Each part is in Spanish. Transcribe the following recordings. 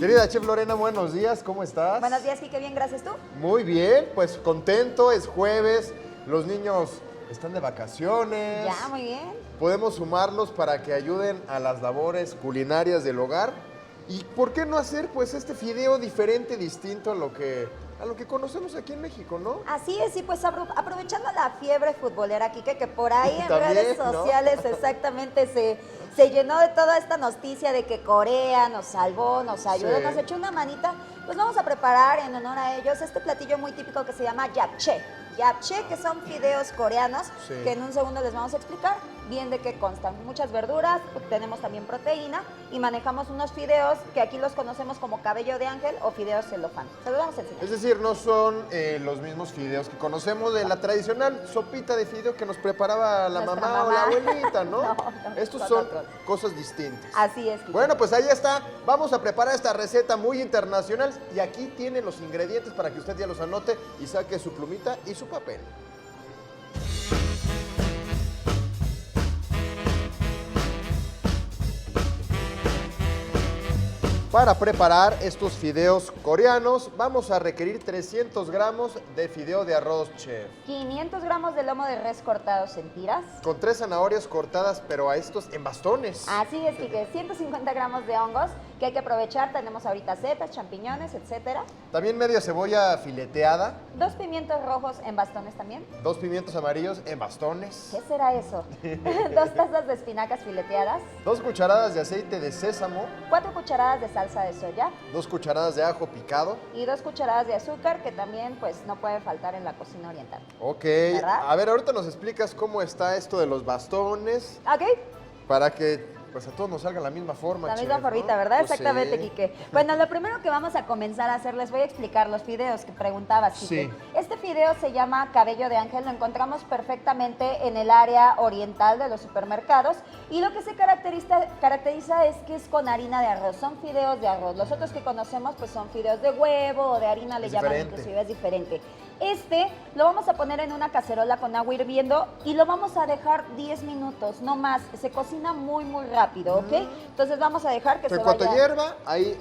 Querida Chef Lorena, buenos días, ¿cómo estás? Buenos días, Quique, bien, gracias, ¿tú? Muy bien, pues contento, es jueves, los niños están de vacaciones. Ya, muy bien. Podemos sumarlos para que ayuden a las labores culinarias del hogar. ¿Y por qué no hacer pues este fideo diferente, distinto a lo que conocemos aquí en México, ¿no? Así es, y pues aprovechando la fiebre futbolera, Quique, que por ahí en También, redes ¿no? sociales exactamente se llenó de toda esta noticia de que Corea nos salvó, nos ayudó, Sí. nos echó una manita, pues vamos a preparar en honor a ellos este platillo muy típico que se llama japchae. Japchae, que son fideos coreanos, Sí. que en un segundo les vamos a explicar bien de qué constan. Muchas verduras, tenemos también proteína y manejamos unos fideos que aquí los conocemos como cabello de ángel o fideos celofán. Se los vamos a enseñar. Es decir, no son los mismos fideos que conocemos de la tradicional sopita de fideo que nos preparaba la Nuestra mamá o la mamá. abuelita, ¿no? No, Estos son son otros. cosas distintas. Así es, Quique. Bueno, pues ahí está. Vamos a preparar esta receta muy internacional y aquí tiene los ingredientes para que usted ya los anote y saque su plumita y su papel. Para preparar estos fideos coreanos vamos a requerir 300 gramos de fideo de arroz chef. 500 gramos de lomo de res cortados en tiras. Con 3 zanahorias cortadas, pero a estos en bastones. Así es, Quique. 150 gramos de hongos que hay que aprovechar. Tenemos ahorita setas, champiñones, etcétera. También media cebolla fileteada, 2 pimientos rojos en bastones también. 2 pimientos amarillos en bastones, ¿Qué será eso? 2 tazas de espinacas fileteadas. 2 cucharadas de aceite de sésamo, 4 cucharadas de salsa de soya 2 cucharadas de ajo picado. y 2 cucharadas de azúcar, que también pues no puede faltar en la cocina oriental. Ok, ¿Verdad? a ver, ahorita nos explicas cómo está esto de los bastones ¿Ok? para que pues a todos nos salga la misma forma. La misma chef, ¿no? formita, ¿verdad? Pues Exactamente, sí. Quique. Bueno, lo primero que vamos a comenzar a hacer, les voy a explicar los fideos que preguntabas, Quique. Sí. Este fideo se llama cabello de ángel, lo encontramos perfectamente en el área oriental de los supermercados y lo que se caracteriza es que es con harina de arroz, son fideos de arroz. Los otros que conocemos pues son fideos de huevo o de harina, le Es llaman diferente. inclusive, es diferente. Este lo vamos a poner en una cacerola con agua hirviendo y lo vamos a dejar 10 minutos, no más. Se cocina muy, muy rápido, ¿ok? Entonces vamos a dejar que En se cuanto vaya... hierva, ahí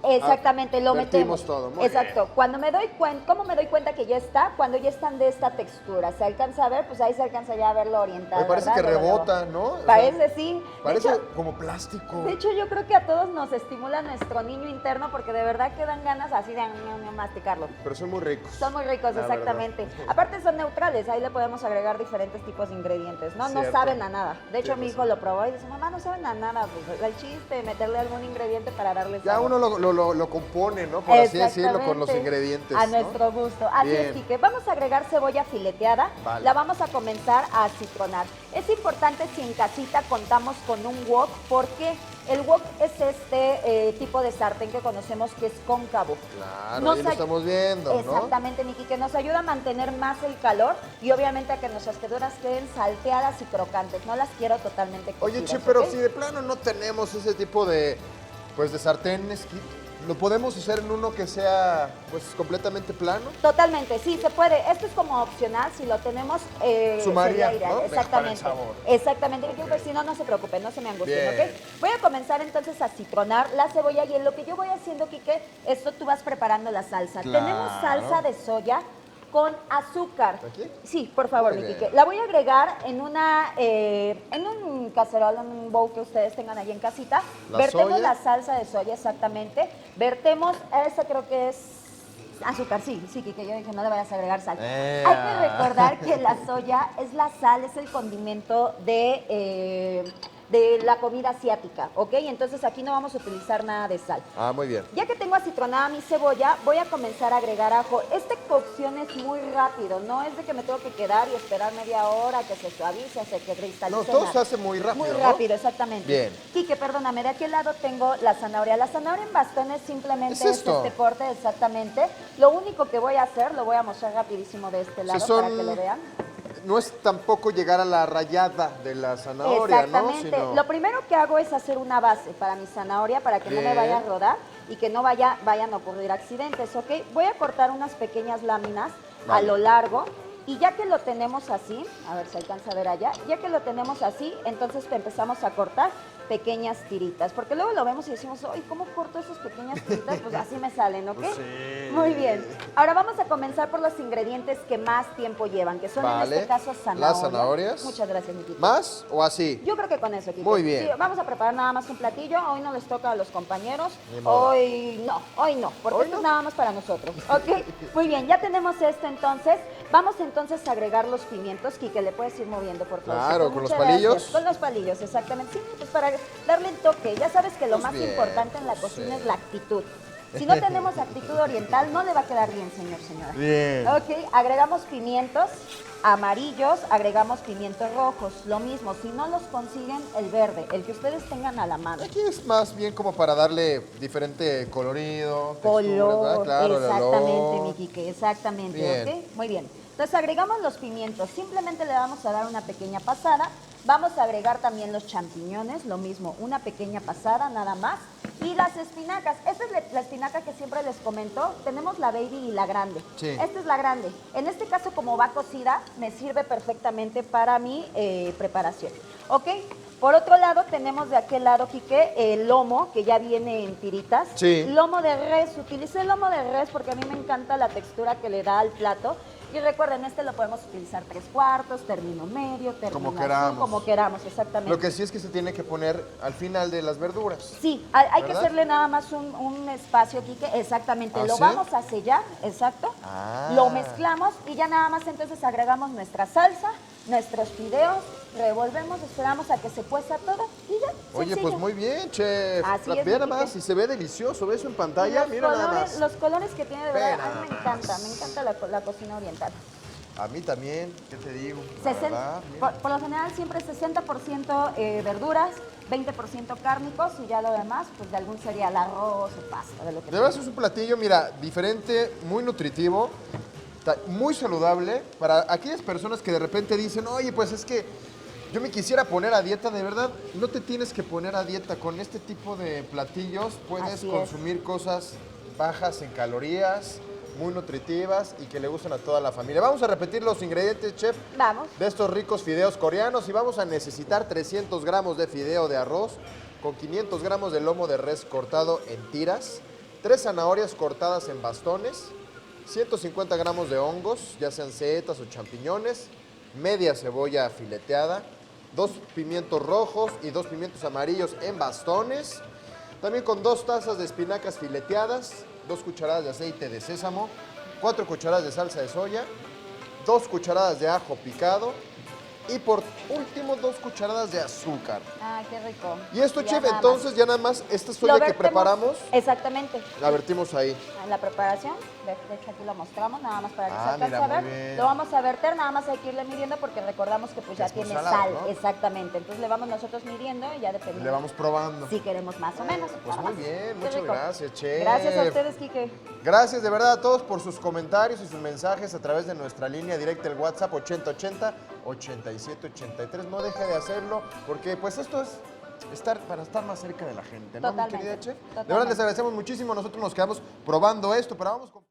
Exactamente, lo vertimos metemos. todo, muy Exacto. bien. Cuando me doy cuenta, ¿cómo me doy cuenta que ya está? Cuando ya están de esta textura. Se alcanza a ver, pues ahí se alcanza ya a ver lo oriental. me parece ¿verdad? que Luego, luego. rebota, ¿no? O sea, Parece, sí. parece De hecho, como plástico. de hecho, yo creo que a todos nos estimula nuestro niño interno porque de verdad que dan ganas así de masticarlo. Pero son muy ricos. Son muy ricos, La exactamente. verdad. Aparte son neutrales, ahí le podemos agregar diferentes tipos de ingredientes, ¿no? No Cierto. saben a nada. De hecho, Tienes mi hijo razón. lo probó y dice, mamá, no saben a nada. Pues el chiste, meterle algún ingrediente para darle Ya sabor. uno lo compone, ¿no? Por así decirlo, con los Exactamente. ingredientes. A ¿no? nuestro gusto. Así Bien. es, Quique. Vamos a agregar cebolla fileteada. Vale. La vamos a comenzar a acitronar. Es importante si en casita contamos con un wok, porque el wok es este tipo de sartén que conocemos que es cóncavo. Claro, ahí lo estamos viendo, ¿no? Exactamente, Miki, que nos ayuda a mantener más el calor y obviamente a que nuestras verduras queden salteadas y crocantes. No las quiero totalmente Oye, cocidas, Che, pero ¿ok? si de plano no tenemos ese tipo de, pues, de sartenes, ¿lo podemos hacer en uno que sea, pues, completamente plano? Totalmente, sí, se puede. Esto es como opcional, si lo tenemos, Sumaría, sería ideal. ¿no? Exactamente. Mejora el sabor. Exactamente, Miki, Ok. pues si no, no se preocupen, no se me angustien, Bien. ¿ok? Voy a comenzar entonces a citronar la cebolla y en lo que yo voy haciendo, Quique, esto tú vas preparando la salsa. Claro. Tenemos salsa de soya con azúcar. ¿Aquí? Sí, por favor, Muy mi bien. Quique. La voy a agregar en en un cacerol, en un bowl que ustedes tengan ahí en casita. La Vertemos soya. la salsa de soya, exactamente. Vertemos, esta creo que es azúcar, sí, Quique, yo dije no le vayas a agregar sal. Hay que recordar que la soya es la sal, es el condimento de la comida asiática, ¿ok? Entonces aquí no vamos a utilizar nada de sal. Ah, muy bien. Ya que tengo acitronada mi cebolla, voy a comenzar a agregar ajo. Esta cocción es muy rápido, no es de que me tengo que quedar y esperar media hora que se suavice, se que cristalice. No, todo nada. se hace muy rápido, Muy ¿no? rápido, exactamente. Bien. Quique, perdóname, de aquel lado tengo la zanahoria. La zanahoria en bastones simplemente ¿Es esto? este corte, exactamente. Lo único que voy a hacer, lo voy a mostrar rapidísimo de este lado son- para que lo vean. No es tampoco llegar a la rayada de la zanahoria, ¿no? Exactamente. Sino- Lo primero que hago es hacer una base para mi zanahoria para que no me Bien. vaya a rodar y que no vayan a ocurrir accidentes, ¿ok? Voy a cortar unas pequeñas láminas a Vale. lo largo Y ya que lo tenemos así, a ver si alcanza a ver allá, ya que lo tenemos así, entonces empezamos a cortar pequeñas tiritas, porque luego lo vemos y decimos, ay, ¿cómo corto esas pequeñas tiritas? Pues así me salen, ¿ok? Pues sí. Muy bien. Ahora vamos a comenzar por los ingredientes que más tiempo llevan, que son en este caso zanahorias. Las zanahorias. Muchas gracias, Miquita. ¿Más o así? Yo creo que con eso, Kike. Muy bien. Sí, vamos a preparar nada más un platillo. Hoy no les toca a los compañeros. Ni modo. Hoy no, porque ¿Hoy esto no? es nada más para nosotros. ¿Ok? Muy bien, ya tenemos esto entonces. Vamos entonces a agregar los pimientos. Kike, ¿le puedes ir moviendo, por favor? Claro, Chico? ¿con los Muchas palillos? gracias. Con los palillos, exactamente. Sí, pues para darle el toque. Ya sabes que lo Pues más bien, importante en la pues cocina sí. es la actitud. Si no tenemos actitud oriental, no le va a quedar bien, señor, señora. Bien. Ok, agregamos pimientos amarillos, agregamos pimientos rojos. Lo mismo, si no los consiguen, el verde, el que ustedes tengan a la mano. Aquí es más bien como para darle diferente colorido, textura, ¿verdad? Color, Claro, el exactamente, olor. mi Quique, exactamente, Bien. ¿ok? Muy bien. Entonces agregamos los pimientos, simplemente le vamos a dar una pequeña pasada. Vamos a agregar también los champiñones, lo mismo, una pequeña pasada nada más. Y las espinacas, esta es la espinaca que siempre les comento, tenemos la baby y la grande. Sí. Esta es la grande. En este caso, como va cocida, me sirve perfectamente para mi preparación, ¿ok? Por otro lado, tenemos de aquel lado, Quique, el lomo, que ya viene en tiritas. Sí. Lomo de res, utilicé el lomo de res porque a mí me encanta la textura que le da al plato. Y recuerden, este lo podemos utilizar 3/4, término medio, término Como así, queramos. como queramos, exactamente. Lo que sí es que se tiene que poner al final de las verduras. Sí, hay que ¿Verdad? hacerle nada más un espacio, Quique, exactamente. ¿Ah, Lo sí? vamos a sellar, exacto. Ah. Lo mezclamos y ya nada más entonces agregamos nuestra salsa, nuestros fideos, revolvemos, esperamos a que se cueza todo y ya. Oye, sencillo. pues muy bien, chef. Así es, Mira nada Quique. más, y se ve delicioso, ¿ves en Y pantalla? Mira nada más. los colores que tiene, de verdad, Ve a mí me nada encanta, más. me encanta la cocina oriental. A mí también, ¿qué te digo? La 60 verdad, mira. por lo general siempre 60% verduras, 20% cárnicos y ya lo demás, pues de algún cereal, arroz o pasta, de lo que De verdad es un platillo, mira, diferente, muy nutritivo, muy saludable para aquellas personas que de repente dicen, oye, pues es que yo me quisiera poner a dieta, de verdad, no te tienes que poner a dieta. Con este tipo de platillos puedes Así es. consumir cosas bajas en calorías, muy nutritivas y que le gustan a toda la familia. Vamos a repetir los ingredientes, chef, Vamos. de estos ricos fideos coreanos y vamos a necesitar 300 gramos de fideo de arroz con 500 gramos de lomo de res cortado en tiras, 3 zanahorias cortadas en bastones, 150 gramos de hongos, ya sean setas o champiñones, media cebolla fileteada, 2 pimientos rojos y 2 pimientos amarillos en bastones, también con 2 tazas de espinacas fileteadas, 2 cucharadas de aceite de sésamo, 4 cucharadas de salsa de soya, 2 cucharadas de ajo picado y por último 2 cucharadas de azúcar. Ah, qué rico. Y esto, Ya chef, nada entonces ya nada más, esta más. soya Lo que vertemos- preparamos, Exactamente. la vertimos ahí. En la preparación, de hecho aquí lo mostramos, nada más para que Ah, se alcance mira, a ver. muy bien. Lo vamos a verter, nada más hay que irle midiendo porque recordamos que pues ya Es muy tiene salado, sal, ¿no? exactamente. Entonces le vamos nosotros midiendo y ya dependiendo. Le vamos probando. Si queremos más o menos. Pues nada muy más. bien, Qué muchas rico. gracias, chef. Gracias a ustedes, Quique. Gracias de verdad a todos por sus comentarios y sus mensajes a través de nuestra línea directa, el WhatsApp 8080-8783. No deje de hacerlo porque pues esto es para estar más cerca de la gente, ¿no, mi Totalmente, querida chef? De totalmente. verdad les agradecemos muchísimo. Nosotros nos quedamos probando esto, pero vamos con...